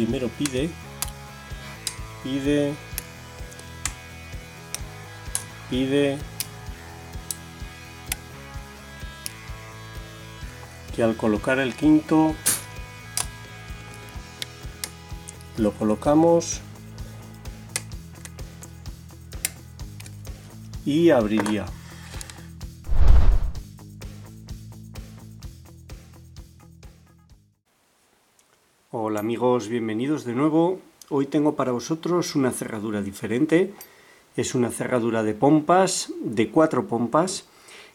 primero pide que al colocar el quinto lo colocamos y abriría. Hola amigos, bienvenidos de nuevo. Hoy tengo para vosotros una cerradura diferente. Es una cerradura de pompas, de 4 pompas.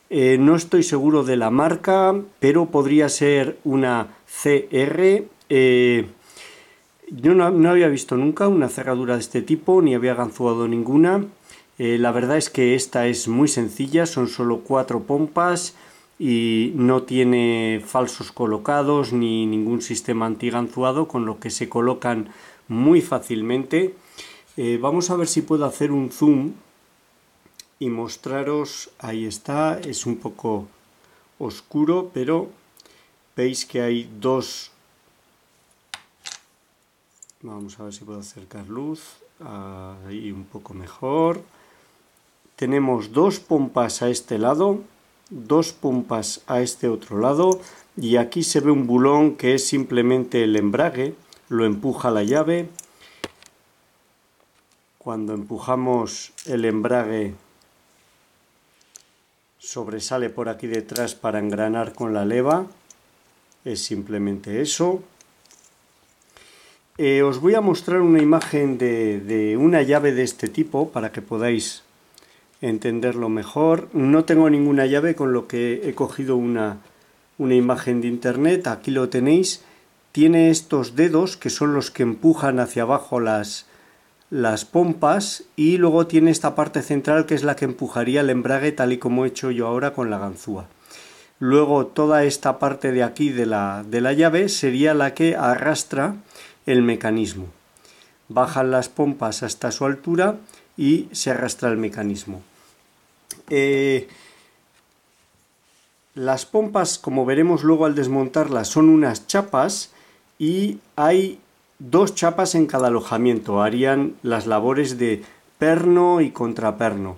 No estoy seguro de la marca, pero podría ser una CR. Yo no había visto nunca una cerradura de este tipo, ni había ganzuado ninguna. La verdad es que esta es muy sencilla, son solo 4 pompas y no tiene falsos colocados ni ningún sistema antiganzuado, con lo que se colocan muy fácilmente. Vamos a ver si puedo hacer un zoom y mostraros. Ahí está, es un poco oscuro, pero veis que hay dos. Vamos a ver si puedo acercar luz, ahí un poco mejor. Tenemos 2 pompas a este lado, 2 pompas a este otro lado, y aquí se ve un bulón que es simplemente el embrague, lo empuja la llave. Cuando empujamos el embrague sobresale por aquí detrás para engranar con la leva, es simplemente eso. Os voy a mostrar una imagen de una llave de este tipo para que podáis entenderlo mejor. No tengo ninguna llave, con lo que he cogido una imagen de internet. Aquí lo tenéis. Tiene estos dedos que son los que empujan hacia abajo las pompas, y luego tiene esta parte central que es la que empujaría el embrague, tal y como he hecho yo ahora con la ganzúa. Luego toda esta parte de aquí de la llave sería la que arrastra el mecanismo. Bajan las pompas hasta su altura y se arrastra el mecanismo. Las pompas, como veremos luego al desmontarlas, son unas chapas y hay 2 chapas en cada alojamiento. Harían las labores de perno y contraperno.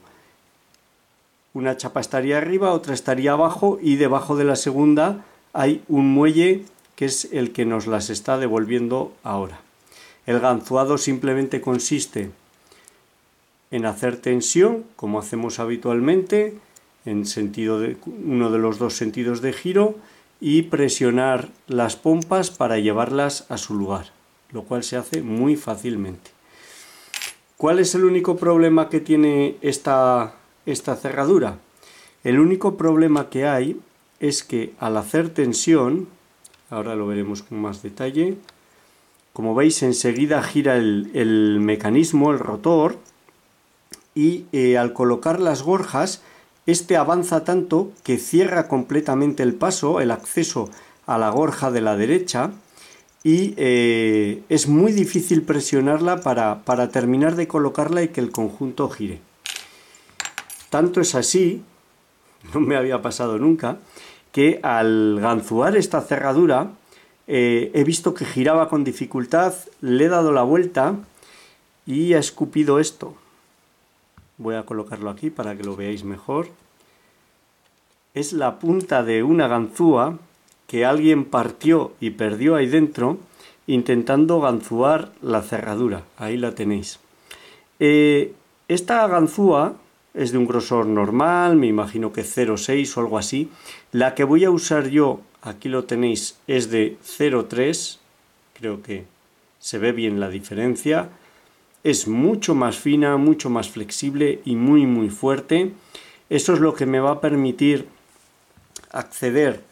Una chapa estaría arriba, otra estaría abajo, y debajo de la segunda hay un muelle que es el que nos las está devolviendo ahora. El ganzuado simplemente consiste en hacer tensión, como hacemos habitualmente, en uno de los 2 sentidos de giro, y presionar las pompas para llevarlas a su lugar, lo cual se hace muy fácilmente. ¿Cuál es el único problema que tiene esta cerradura? El único problema que hay es que al hacer tensión, ahora lo veremos con más detalle, como veis enseguida gira el mecanismo, el rotor, y al colocar las gorjas, este avanza tanto que cierra completamente el paso, el acceso a la gorja de la derecha, y es muy difícil presionarla para terminar de colocarla y que el conjunto gire. Tanto es así, no me había pasado nunca, que al ganzuar esta cerradura he visto que giraba con dificultad, le he dado la vuelta y ha escupido esto. Voy a colocarlo aquí para que lo veáis mejor. Es la punta de una ganzúa que alguien partió y perdió ahí dentro intentando ganzuar la cerradura. Ahí la tenéis. Esta ganzúa es de un grosor normal, me imagino que 0,6 o algo así. La que voy a usar yo, aquí lo tenéis, es de 0,3. Creo que se ve bien la diferencia. Es mucho más fina, mucho más flexible y muy fuerte. Eso es lo que me va a permitir acceder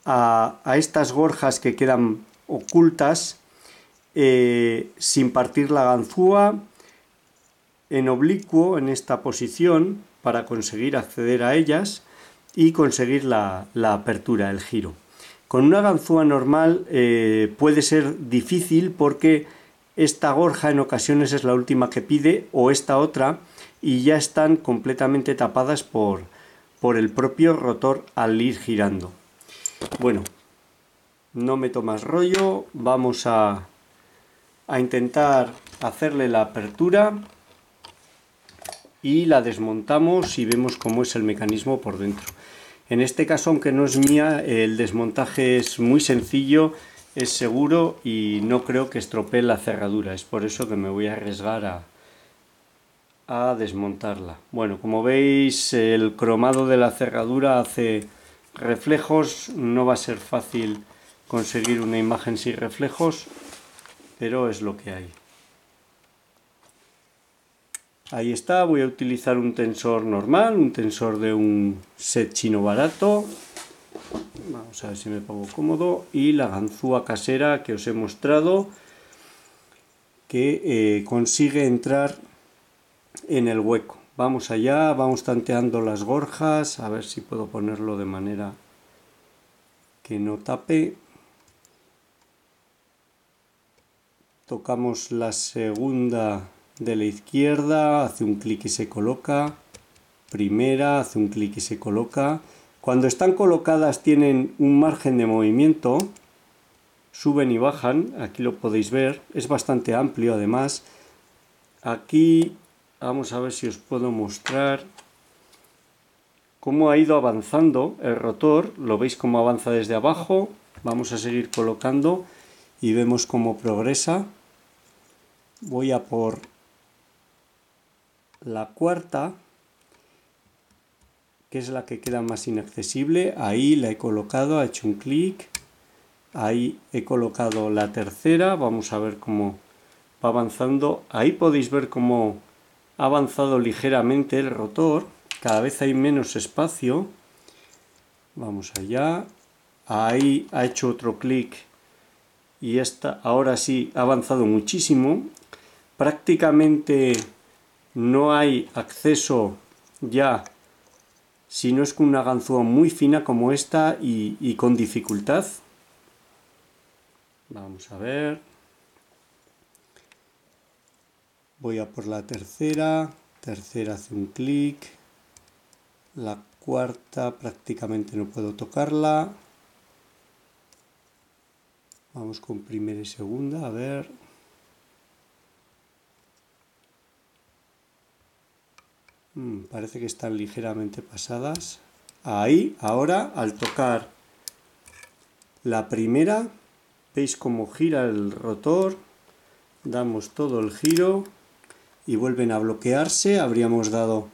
a estas gorjas que quedan ocultas sin partir la ganzúa, en oblicuo en esta posición, para conseguir acceder a ellas y conseguir la apertura, el giro. Con una ganzúa normal puede ser difícil, porque esta gorja en ocasiones es la última que pide, o esta otra, y ya están completamente tapadas por el propio rotor al ir girando. Bueno, no meto más rollo, vamos a a intentar hacerle la apertura y la desmontamos y vemos cómo es el mecanismo por dentro. En este caso, aunque no es mía, el desmontaje es muy sencillo, es seguro y no creo que estropee la cerradura. Es por eso que me voy a arriesgar a desmontarla. Bueno, como veis, el cromado de la cerradura hace reflejos. No va a ser fácil conseguir una imagen sin reflejos, pero es lo que hay. Ahí está, voy a utilizar un tensor normal, un tensor de un set chino barato. Vamos a ver si me pongo cómodo. Y la ganzúa casera que os he mostrado, que consigue entrar en el hueco. Vamos allá, vamos tanteando las gorjas, a ver si puedo ponerlo de manera que no tape. Tocamos la segunda de la izquierda, hace un clic y se coloca. Primera, hace un clic y se coloca. Cuando están colocadas tienen un margen de movimiento, suben y bajan, aquí lo podéis ver, es bastante amplio además. Aquí vamos a ver si os puedo mostrar cómo ha ido avanzando el rotor, lo veis cómo avanza desde abajo, vamos a seguir colocando y vemos cómo progresa. Voy a por la cuarta, que es la que queda más inaccesible. Ahí la he colocado, ha hecho un clic. Ahí he colocado la tercera, vamos a ver cómo va avanzando. Ahí podéis ver cómo ha avanzado ligeramente el rotor, cada vez hay menos espacio. Vamos allá, ahí ha hecho otro clic y esta ahora sí ha avanzado muchísimo. Prácticamente no hay acceso ya, si no es con una ganzúa muy fina como esta y con dificultad. Vamos a ver. Voy a por la tercera. Tercera hace un clic. La cuarta prácticamente no puedo tocarla. Vamos con primera y segunda, a ver. Parece que están ligeramente pasadas. Ahí, ahora, al tocar la primera, veis cómo gira el rotor. Damos todo el giro y vuelven a bloquearse. Habríamos dado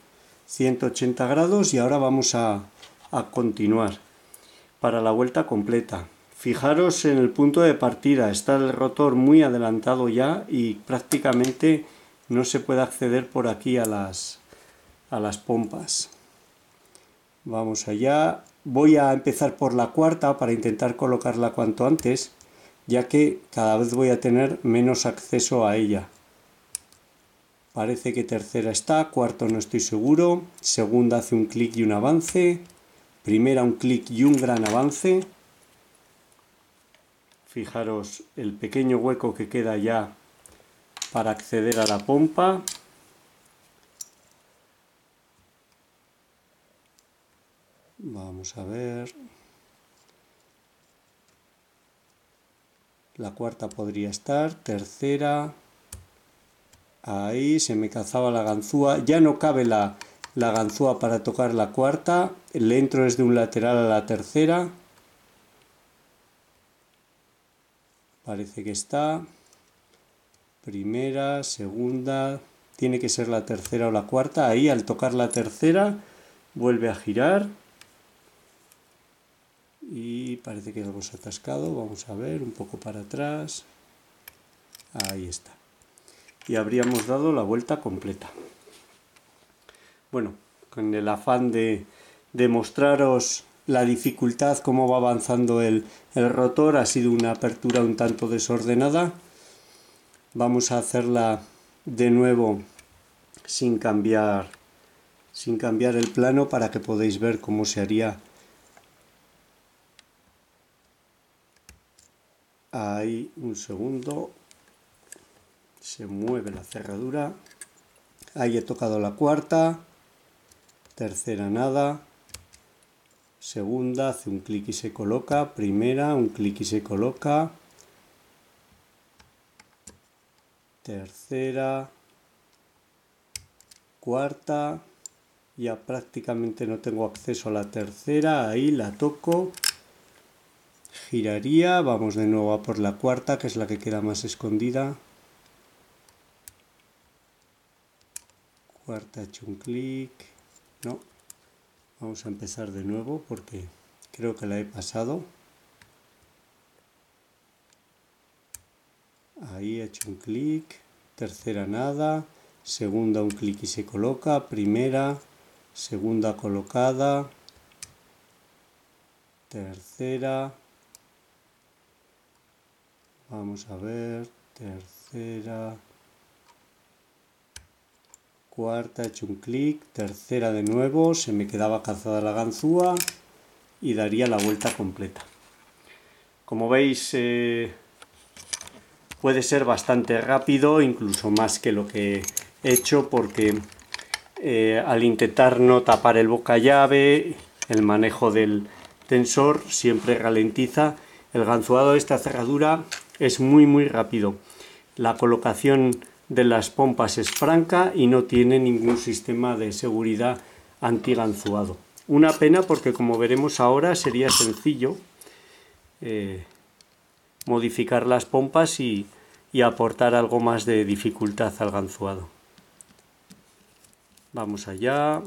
180 grados y ahora vamos a continuar para la vuelta completa. Fijaros en el punto de partida, está el rotor muy adelantado ya y prácticamente no se puede acceder por aquí a las pompas. Vamos allá, voy a empezar por la cuarta para intentar colocarla cuanto antes, ya que cada vez voy a tener menos acceso a ella. Parece que tercera está, cuarto no estoy seguro, segunda hace un clic y un avance, primera un clic y un gran avance. Fijaros el pequeño hueco que queda ya para acceder a la pompa. Vamos a ver. La cuarta podría estar, tercera. Ahí se me cazaba la ganzúa. Ya no cabe la ganzúa para tocar la cuarta. Le entro desde un lateral a la tercera. Parece que está. Primera, segunda. Tiene que ser la tercera o la cuarta. Ahí al tocar la tercera vuelve a girar. Y parece que algo se ha atascado. Vamos a ver, un poco para atrás. Ahí está. Y habríamos dado la vuelta completa. Bueno, con el afán de mostraros la dificultad, cómo va avanzando el rotor, ha sido una apertura un tanto desordenada. Vamos a hacerla de nuevo sin cambiar el plano para que podáis ver cómo se haría. Ahí, un segundo. Se mueve la cerradura. Ahí he tocado la cuarta. Tercera nada. Segunda, hace un clic y se coloca. Primera, un clic y se coloca. tercera, cuarta, ya prácticamente no tengo acceso a la tercera, ahí la toco, giraría, vamos de nuevo a por la cuarta, que es la que queda más escondida. Cuarta, he hecho un clic, no, vamos a empezar de nuevo porque creo que la he pasado. Ahí he hecho un clic, tercera nada, segunda un clic y se coloca, primera, segunda colocada, tercera, vamos a ver, tercera, cuarta, he hecho un clic, tercera de nuevo, se me quedaba cazada la ganzúa y daría la vuelta completa. Como veis, puede ser bastante rápido, incluso más que lo que he hecho, porque al intentar no tapar el boca llave, el manejo del tensor siempre ralentiza. El ganzuado de esta cerradura es muy rápido. La colocación de las pompas es franca y no tiene ningún sistema de seguridad anti-ganzuado. Una pena porque, como veremos ahora, sería sencillo modificar las pompas y aportar algo más de dificultad al ganzuado. Vamos allá.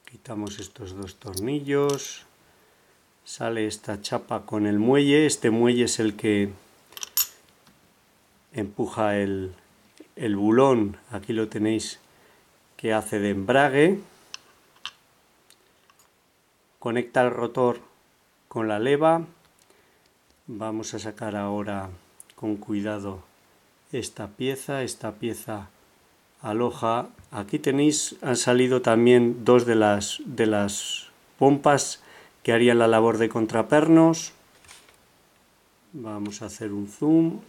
Quitamos estos dos tornillos. Sale esta chapa con el muelle. Este muelle es el que empuja el bulón. Aquí lo tenéis, que hace de embrague. Conecta el rotor con la leva. Vamos a sacar ahora con cuidado esta pieza aloja. Aquí tenéis, han salido también dos de las pompas que harían la labor de contrapernos. Vamos a hacer un zoom.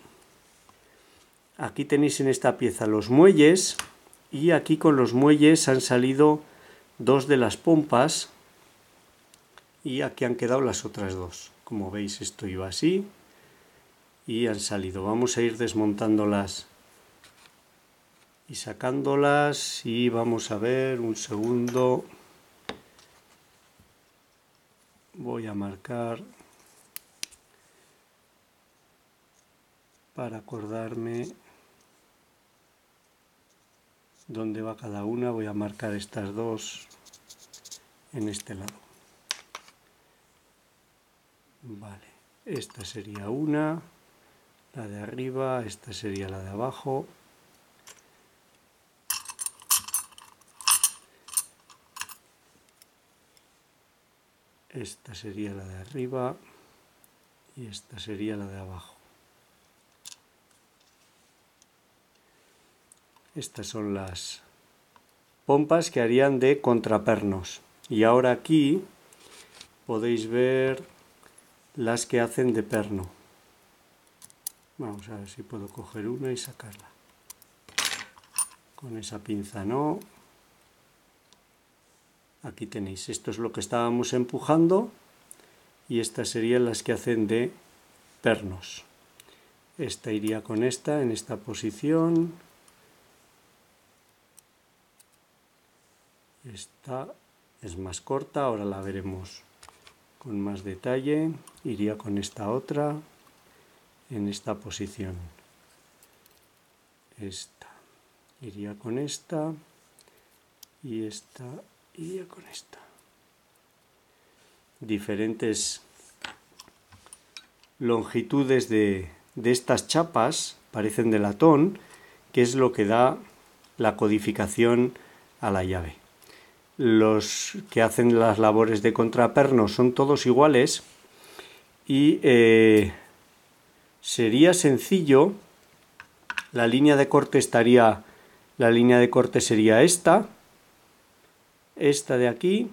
Aquí tenéis en esta pieza los muelles, y aquí con los muelles han salido dos de las pompas, y aquí han quedado las otras dos. Como veis, esto iba así y han salido. Vamos a ir desmontándolas y sacándolas, y vamos a ver, un segundo, voy a marcar para acordarme dónde va cada una. Voy a marcar estas dos en este lado. Vale, esta sería una, la de arriba, esta sería la de abajo. Esta sería la de arriba y esta sería la de abajo. Estas son las pompas que harían de contrapernos. Y ahora aquí podéis ver las que hacen de perno. Vamos a ver si puedo coger una y sacarla. Con esa pinza no. Aquí tenéis, esto es lo que estábamos empujando, y estas serían las que hacen de pernos. Esta iría con esta en esta posición. Esta es más corta, ahora la veremos con más detalle. Iría con esta otra en esta posición. Esta iría con esta y esta iría con esta. Diferentes longitudes de estas chapas, parecen de latón, que es lo que da la codificación a la llave. Los que hacen las labores de contraperno son todos iguales, y sería sencillo. La línea de corte sería esta de aquí,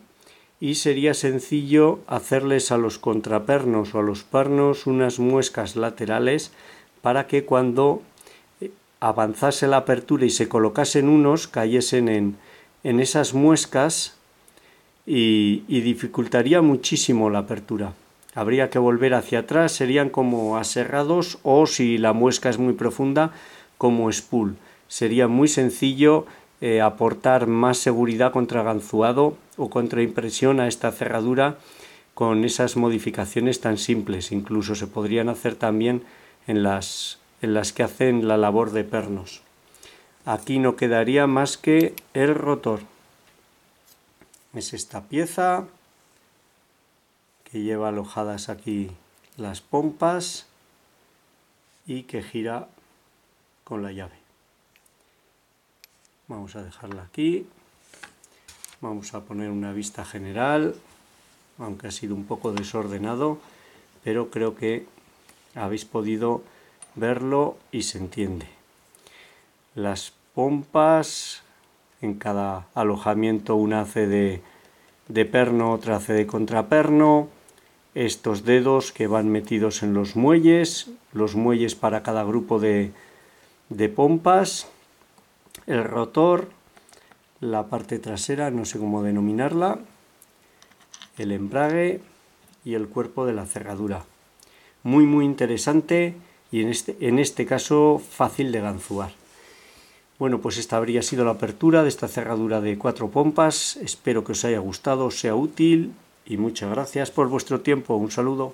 y sería sencillo hacerles a los contrapernos o a los pernos unas muescas laterales para que cuando avanzase la apertura y se colocasen unos, cayesen en esas muescas, y dificultaría muchísimo la apertura. habría que volver hacia atrás, serían como aserrados, o si la muesca es muy profunda, como spool. Sería muy sencillo aportar más seguridad contra ganzuado o contra impresión a esta cerradura con esas modificaciones tan simples. Incluso se podrían hacer también en las que hacen la labor de pernos. Aquí no quedaría más que el rotor. Es esta pieza que lleva alojadas aquí las pompas y que gira con la llave. Vamos a dejarla aquí. Vamos a poner una vista general, aunque ha sido un poco desordenado, pero creo que habéis podido verlo y se entiende. Las pompas, en cada alojamiento una hace de perno, otra hace de contraperno. Estos dedos que van metidos en los muelles para cada grupo de pompas, el rotor, la parte trasera, no sé cómo denominarla, el embrague y el cuerpo de la cerradura. Muy interesante y en este caso fácil de ganzuar. Bueno, pues esta habría sido la apertura de esta cerradura de 4 pompas. Espero que os haya gustado, sea útil y muchas gracias por vuestro tiempo. Un saludo.